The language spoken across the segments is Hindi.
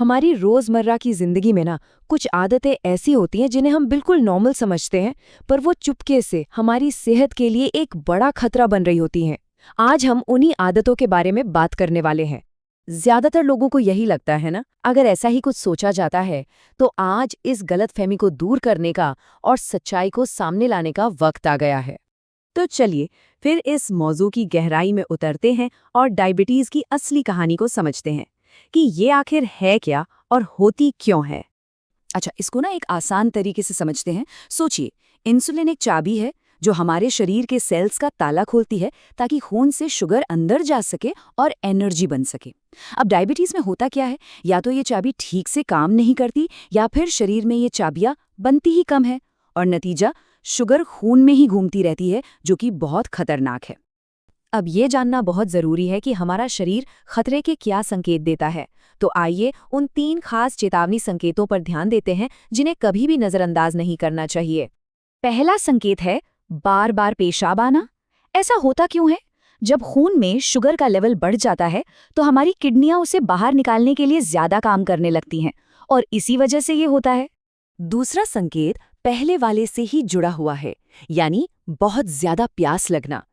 हमारी रोजमर्रा की जिंदगी में ना कुछ आदतें ऐसी होती हैं जिन्हें हम बिल्कुल नॉर्मल समझते हैं, पर वो चुपके से हमारी सेहत के लिए एक बड़ा खतरा बन रही होती हैं। आज हम उन्हीं आदतों के बारे में बात करने वाले हैं। ज्यादातर लोगों को यही लगता है ना, अगर ऐसा ही कुछ सोचा जाता है तो आज इस गलतफहमी को दूर करने का और सच्चाई को सामने लाने का वक्त आ गया है। तो चलिए फिर इस मौजू की गहराई में उतरते हैं और डायबिटीज की असली कहानी को समझते हैं कि ये आखिर है क्या और होती क्यों है। अच्छा, इसको ना एक आसान तरीके से समझते हैं। सोचिए, इंसुलिन एक चाबी है जो हमारे शरीर के सेल्स का ताला खोलती है ताकि खून से शुगर अंदर जा सके और एनर्जी बन सके। अब डायबिटीज में होता क्या है, या तो ये चाबी ठीक से काम नहीं करती या फिर शरीर में ये चाबियां बनती ही कम है और नतीजा शुगर खून में ही घूमती रहती है, जो कि बहुत खतरनाक है। अब ये जानना बहुत ज़रूरी है कि हमारा शरीर खतरे के क्या संकेत देता है। तो आइए उन 3 खास चेतावनी संकेतों पर ध्यान देते हैं जिन्हें कभी भी नज़रअंदाज नहीं करना चाहिए। पहला संकेत है बार बार पेशाब आना। ऐसा होता क्यों है? जब खून में शुगर का लेवल बढ़ जाता है तो हमारी किडनियां उसे बाहर निकालने के लिए ज़्यादा काम करने लगती हैं और इसी वजह से ये होता है। दूसरा संकेत पहले वाले से ही जुड़ा हुआ है, यानी बहुत ज़्यादा प्यास लगना।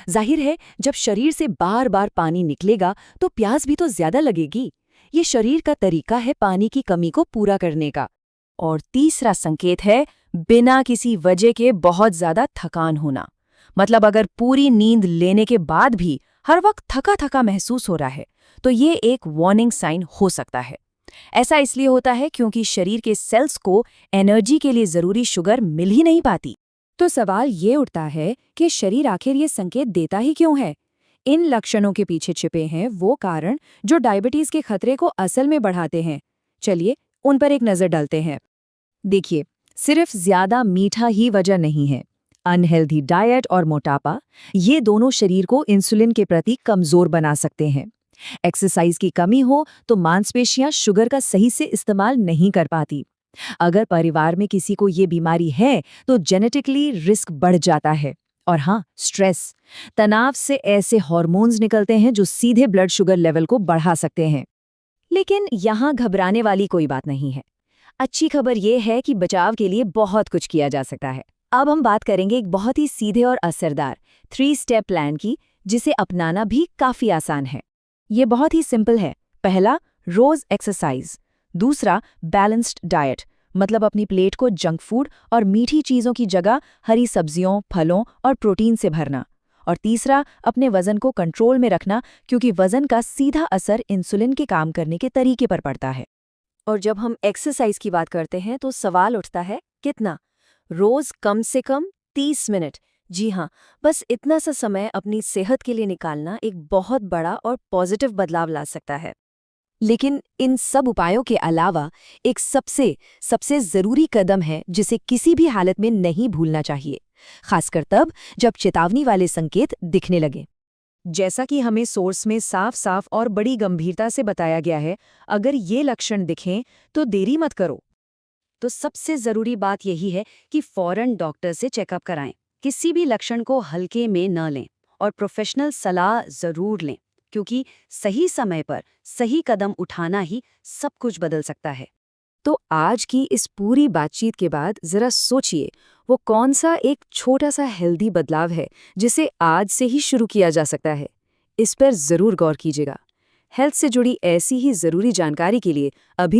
जाहिर है, जब शरीर से बार बार पानी निकलेगा तो प्यास भी तो ज्यादा लगेगी। ये शरीर का तरीका है पानी की कमी को पूरा करने का। और तीसरा संकेत है बिना किसी वजह के बहुत ज्यादा थकान होना। मतलब अगर पूरी नींद लेने के बाद भी हर वक्त थका थका महसूस हो रहा है तो ये एक वार्निंग साइन हो सकता है। ऐसा इसलिए होता है क्योंकि शरीर के सेल्स को एनर्जी के लिए जरूरी शुगर मिल ही नहीं पाती। तो सवाल ये उठता है कि शरीर आखिर ये संकेत देता ही क्यों है? इन लक्षणों के पीछे छिपे हैं वो कारण जो डायबिटीज के खतरे को असल में बढ़ाते हैं। चलिए उन पर एक नजर डालते हैं। देखिए, सिर्फ ज्यादा मीठा ही वजह नहीं है। अनहेल्दी डाइट और मोटापा, ये दोनों शरीर को इंसुलिन के प्रति कमजोर बना सकते हैं। एक्सरसाइज की कमी हो तो मांसपेशियां शुगर का सही से इस्तेमाल नहीं कर पाती। अगर परिवार में किसी को ये बीमारी है तो जेनेटिकली रिस्क बढ़ जाता है। और हाँ, स्ट्रेस, तनाव से ऐसे हार्मोन्स निकलते हैं जो सीधे ब्लड शुगर लेवल को बढ़ा सकते हैं। लेकिन यहाँ घबराने वाली कोई बात नहीं है। अच्छी खबर ये है कि बचाव के लिए बहुत कुछ किया जा सकता है। अब हम बात करेंगे एक बहुत ही सीधे और असरदार 3 स्टेप प्लान की, जिसे अपनाना भी काफी आसान है। ये बहुत ही सिंपल है। पहला, रोज एक्सरसाइज। दूसरा, बैलेंस्ड डाइट, मतलब अपनी प्लेट को जंक फूड और मीठी चीज़ों की जगह हरी सब्जियों, फलों और प्रोटीन से भरना। और तीसरा, अपने वजन को कंट्रोल में रखना, क्योंकि वजन का सीधा असर इंसुलिन के काम करने के तरीके पर पड़ता है। और जब हम एक्सरसाइज की बात करते हैं तो सवाल उठता है, कितना? रोज कम से कम 30 मिनट। जी हाँ, बस इतना सा समय अपनी सेहत के लिए निकालना एक बहुत बड़ा और पॉजिटिव बदलाव ला सकता है। लेकिन इन सब उपायों के अलावा एक सबसे जरूरी कदम है जिसे किसी भी हालत में नहीं भूलना चाहिए, खासकर तब जब चेतावनी वाले संकेत दिखने लगे। जैसा कि हमें सोर्स में साफ साफ और बड़ी गंभीरता से बताया गया है, अगर ये लक्षण दिखें तो देरी मत करो। तो सबसे जरूरी बात यही है कि फौरन डॉक्टर से चेकअप कराएं। किसी भी लक्षण को हल्के में न लें और प्रोफेशनल सलाह जरूर लें, क्योंकि सही समय पर सही कदम उठाना ही सब कुछ बदल सकता है। तो आज की इस पूरी बातचीत के बाद जरा सोचिए, वो कौन सा एक छोटा सा हेल्दी बदलाव है जिसे आज से ही शुरू किया जा सकता है। इस पर जरूर गौर कीजिएगा। हेल्थ से जुड़ी ऐसी ही जरूरी जानकारी के लिए अभी